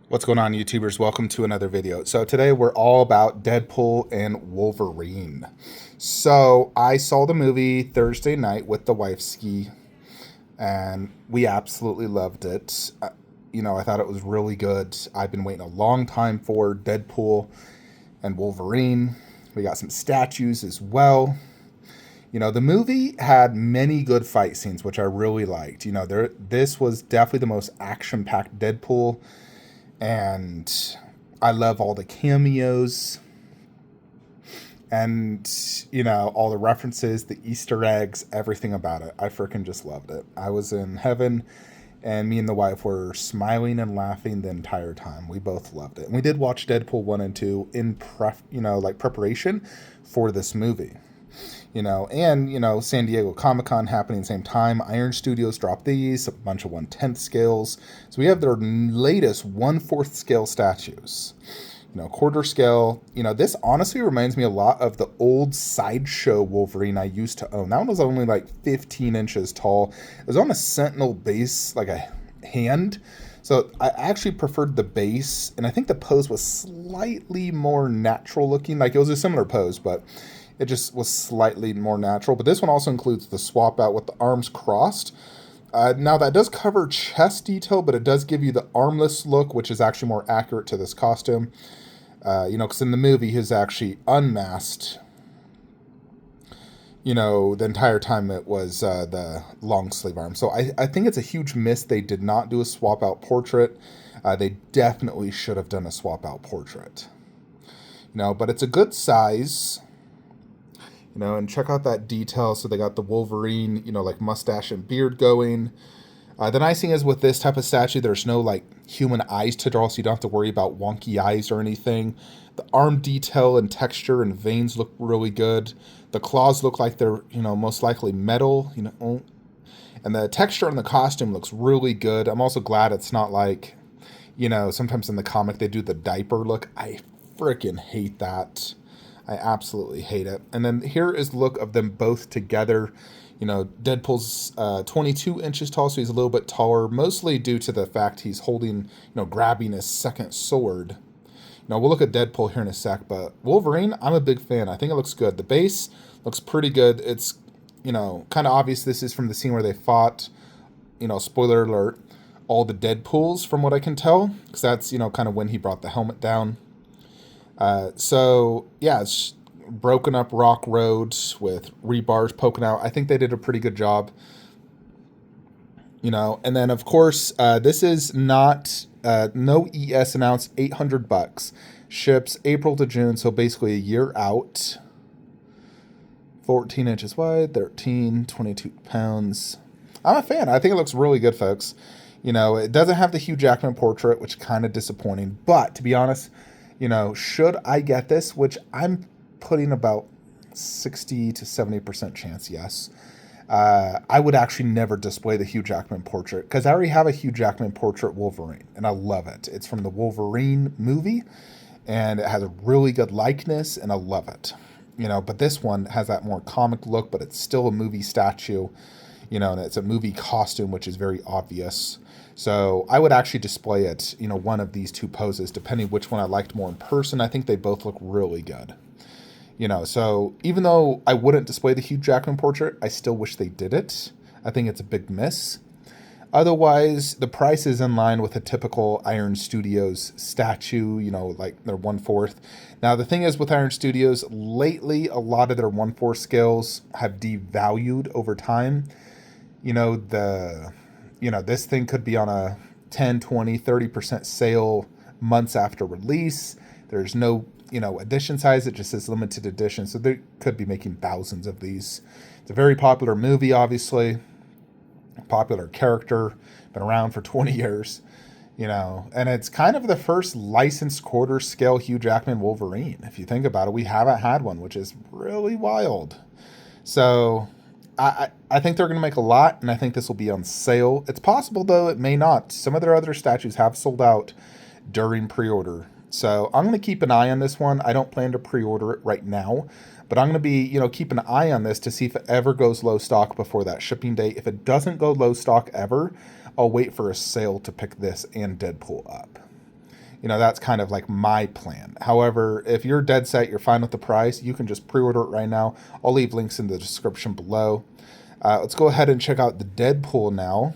What's going on, YouTubers? Welcome to another video. So today we're all about Deadpool and Wolverine. So I saw the movie Thursday night with the wifeski, and we absolutely loved it. I thought it was really good. I've been waiting a long time for Deadpool and Wolverine. We got some statues as well. The movie had many good fight scenes, which I really liked. This was definitely the most action-packed Deadpool. And I love all the cameos and, all the references, the Easter eggs, everything about it. I freaking just loved it. I was in heaven, and me and the wife were smiling and laughing the entire time. We both loved it. And we did watch Deadpool 1 and 2 in preparation for this movie. San Diego Comic-Con happening at the same time. Iron Studios dropped these, a bunch of 1/10 scales. So we have their latest 1/4 scale statues. Quarter scale. This honestly reminds me a lot of the old Sideshow Wolverine I used to own. That one was only like 15 inches tall. It was on a Sentinel base, like a hand. So I actually preferred the base, and I think the pose was slightly more natural looking. Like, it was a similar pose, but it just was slightly more natural. But this one also includes the swap out with the arms crossed. Now, that does cover chest detail, but it does give you the armless look, which is actually more accurate to this costume. Because in the movie, he's actually unmasked. The entire time it was the long sleeve arm. So I think it's a huge miss they did not do a swap out portrait. They definitely should have done a swap out portrait. But it's a good size. And check out that detail. So they got the Wolverine, like mustache and beard going. The nice thing is with this type of statue, there's no human eyes to draw, so you don't have to worry about wonky eyes or anything. The arm detail and texture and veins look really good. The claws look like they're, most likely metal, and the texture on the costume looks really good. I'm also glad it's not like, sometimes in the comic they do the diaper look. I freaking hate that. I absolutely hate it. And then here is the look of them both together. Deadpool's 22 inches tall, so he's a little bit taller, mostly due to the fact he's holding, grabbing his second sword. We'll look at Deadpool here in a sec, but Wolverine, I'm a big fan. I think it looks good. The base looks pretty good. It's, kind of obvious this is from the scene where they fought, spoiler alert, all the Deadpools from what I can tell, because that's, kind of when he brought the helmet down. It's broken up rock roads with rebars poking out. I think they did a pretty good job. And then of course, this is not, no ES announced, $800. Ships April to June, so basically a year out. 14 inches wide, 22 pounds. I'm a fan. I think it looks really good, folks. It doesn't have the Hugh Jackman portrait, which is kind of disappointing, but to be honest, should I get this, which I'm putting about 60 to 70% chance, yes, I would actually never display the Hugh Jackman portrait, because I already have a Hugh Jackman portrait Wolverine, and I love it. It's from the Wolverine movie, and it has a really good likeness, and I love it. But this one has that more comic look, but it's still a movie statue, and it's a movie costume, which is very obvious. So I would actually display it, one of these two poses, depending which one I liked more in person. I think they both look really good. So even though I wouldn't display the Hugh Jackman portrait, I still wish they did it. I think it's a big miss. Otherwise, the price is in line with a typical Iron Studios statue, like their 1/4. Now, the thing is with Iron Studios, lately, a lot of their 1/4 scales have devalued over time. This thing could be on a 10, 20, 30% sale months after release. There's no, edition size. It just says limited edition. So they could be making thousands of these. It's a very popular movie, obviously. Popular character. Been around for 20 years. And it's kind of the first licensed quarter scale Hugh Jackman Wolverine. If you think about it, we haven't had one, which is really wild. So I think they're going to make a lot, and I think this will be on sale. It's possible, though, it may not. Some of their other statues have sold out during pre-order. So I'm going to keep an eye on this one. I don't plan to pre-order it right now, but I'm going to be, keep an eye on this to see if it ever goes low stock before that shipping date. If it doesn't go low stock ever, I'll wait for a sale to pick this and Deadpool up. That's kind of like my plan. However, if you're dead set, you're fine with the price, you can just pre-order it right now. I'll leave links in the description below. Let's go ahead and check out the Deadpool now.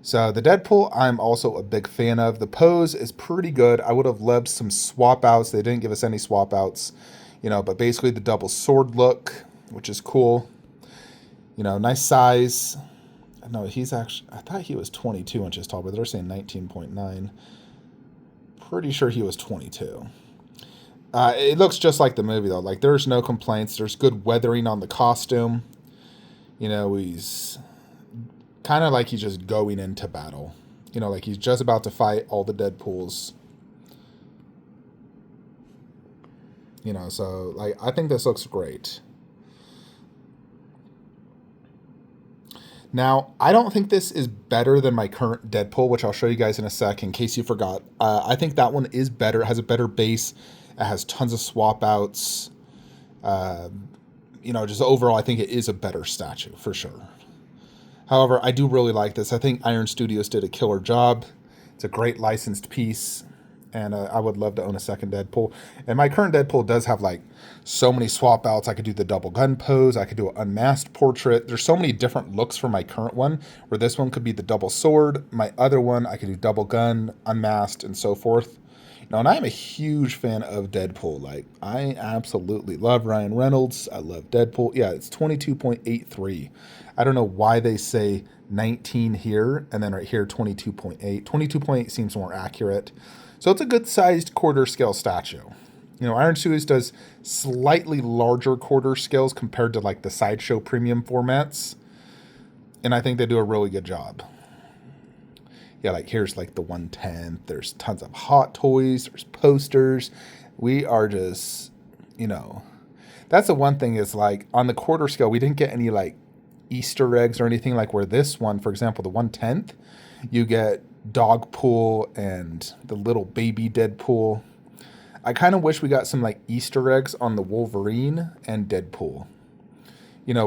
So the Deadpool, I'm also a big fan of. The pose is pretty good. I would have loved some swap outs. They didn't give us any swap outs, but basically the double sword look, which is cool. Nice size. No, he's actually, I thought he was 22 inches tall, but they're saying 19.9. Pretty sure he was 22. It looks just like the movie, though. Like, there's no complaints. There's good weathering on the costume. He's kind of like he's just going into battle. Like he's just about to fight all the Deadpools. So, like, I think this looks great. Now, I don't think this is better than my current Deadpool, which I'll show you guys in a sec in case you forgot. I think that one is better. It has a better base. It has tons of swap outs. Just overall, I think it is a better statue for sure. However, I do really like this. I think Iron Studios did a killer job. It's a great licensed piece. And I would love to own a second Deadpool. And my current Deadpool does have like so many swap outs. I could do the double gun pose. I could do an unmasked portrait. There's so many different looks for my current one, where this one could be the double sword. My other one, I could do double gun, unmasked, and so forth. And I am a huge fan of Deadpool. Like, I absolutely love Ryan Reynolds. I love Deadpool. Yeah, it's 22.83. I don't know why they say 19 here, and then right here, 22.8. 22.8 seems more accurate. So it's a good-sized quarter scale statue. Iron Studios does slightly larger quarter scales compared to like the Sideshow premium formats. And I think they do a really good job. Yeah, like here's like the 1/10. There's tons of Hot Toys. There's posters. We are just, that's the one thing is like on the quarter scale, we didn't get any like Easter eggs or anything like where this one, for example, the 1/10, you get Dogpool and the little baby Deadpool. I kind of wish we got some like Easter eggs on the Wolverine and Deadpool,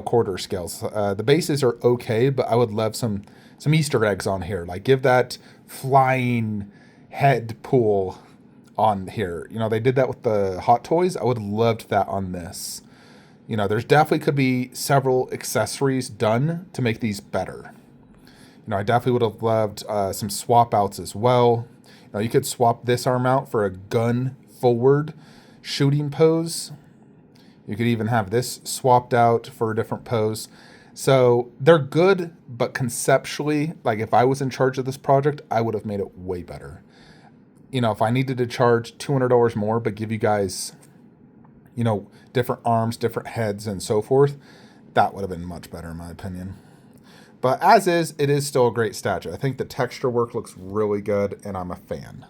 quarter scales. The bases are okay, but I would love some Easter eggs on here. Like give that flying head pool on here. They did that with the Hot Toys. I would have loved that on this. There's definitely could be several accessories done to make these better. I definitely would have loved some swap outs as well. You could swap this arm out for a gun forward shooting pose. You could even have this swapped out for a different pose. So they're good, but conceptually, like if I was in charge of this project, I would have made it way better. If I needed to charge $200 more, but give you guys, different arms, different heads, and so forth, that would have been much better in my opinion. But as is, it is still a great statue. I think the texture work looks really good, and I'm a fan.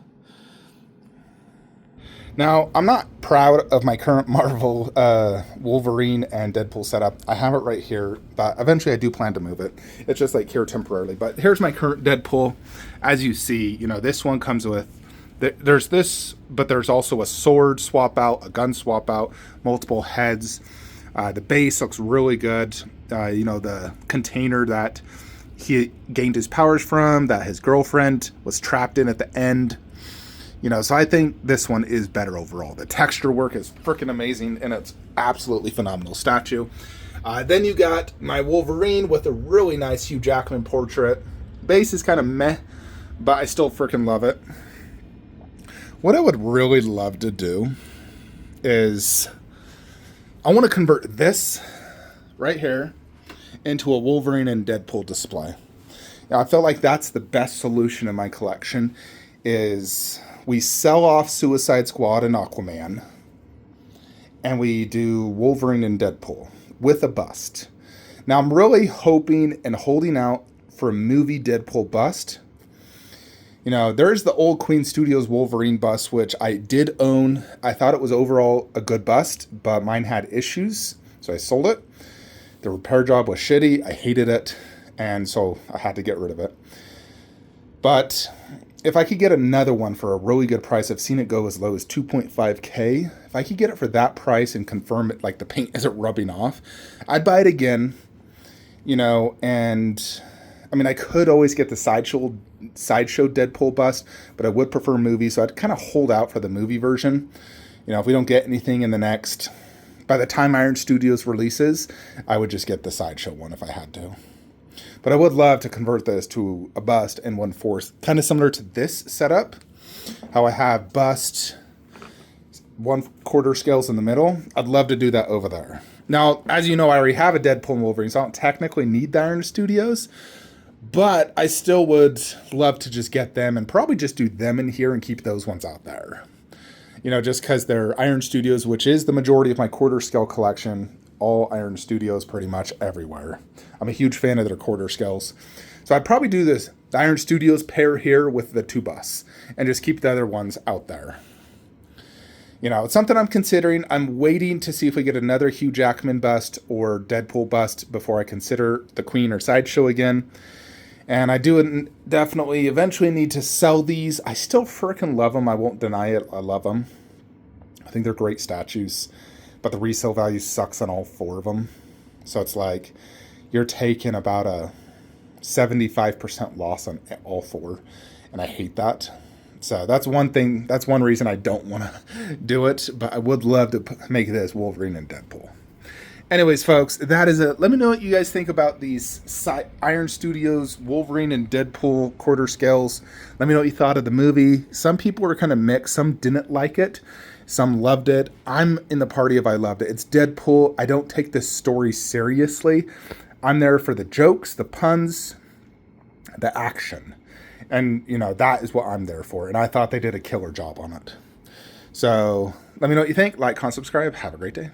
Now, I'm not proud of my current Marvel Wolverine and Deadpool setup. I have it right here, but eventually I do plan to move it. It's just like here temporarily. But here's my current Deadpool. As you see, this one comes with, there's this, but there's also a sword swap out, a gun swap out, multiple heads. The base looks really good. The container that he gained his powers from, that his girlfriend was trapped in at the end. So I think this one is better overall. The texture work is freaking amazing, and it's absolutely phenomenal statue. Then you got my Wolverine with a really nice Hugh Jackman portrait. Base is kind of meh, but I still freaking love it. What I would really love to do is I want to convert this right here into a Wolverine and Deadpool display. Now, I feel like that's the best solution in my collection is we sell off Suicide Squad and Aquaman, and we do Wolverine and Deadpool with a bust. Now, I'm really hoping and holding out for a movie Deadpool bust. There's the old Queen Studios Wolverine bust, which I did own. I thought it was overall a good bust, but mine had issues, so I sold it. The repair job was shitty. I hated it, and so I had to get rid of it. But if I could get another one for a really good price, I've seen it go as low as $2.5K. If I could get it for that price and confirm it, like the paint isn't rubbing off, I'd buy it again, and I mean, I could always get the Sideshow sideshow Deadpool bust, but I would prefer movie, so I'd kind of hold out for the movie version. You know, if we don't get anything in the next, by the time Iron Studios releases, I would just get the sideshow one if I had to. But I would love to convert this to a bust and 1/4, kind of similar to this setup, how I have bust 1/4 scales in the middle. I'd love to do that over there. Now, as you know, I already have a Deadpool and Wolverine, so I don't technically need the Iron Studios, but I still would love to just get them and probably just do them in here and keep those ones out there. You know, just because they're Iron Studios, which is the majority of my 1/4 scale collection, all Iron Studios pretty much everywhere. I'm a huge fan of their 1/4 scales. So I'd probably do this, the Iron Studios pair here with the 2 busts and just keep the other ones out there. You know, it's something I'm considering. I'm waiting to see if we get another Hugh Jackman bust or Deadpool bust before I consider the Queen or Sideshow again. And I do definitely eventually need to sell these. I still freaking love them. I won't deny it. I love them. I think they're great statues. But the resale value sucks on all 4 of them. So it's like you're taking about a 75% loss on all 4. And I hate that. So that's one thing. That's one reason I don't want to do it. But I would love to make this Wolverine and Deadpool. Anyways, folks, that is it. Let me know what you guys think about these Iron Studios Wolverine and Deadpool 1/4 scales. Let me know what you thought of the movie. Some people were kind of mixed. Some didn't like it. Some loved it. I'm in the party of I loved it. It's Deadpool. I don't take this story seriously. I'm there for the jokes, the puns, the action. And, you know, that is what I'm there for. And I thought they did a killer job on it. So let me know what you think. Like, comment, subscribe. Have a great day.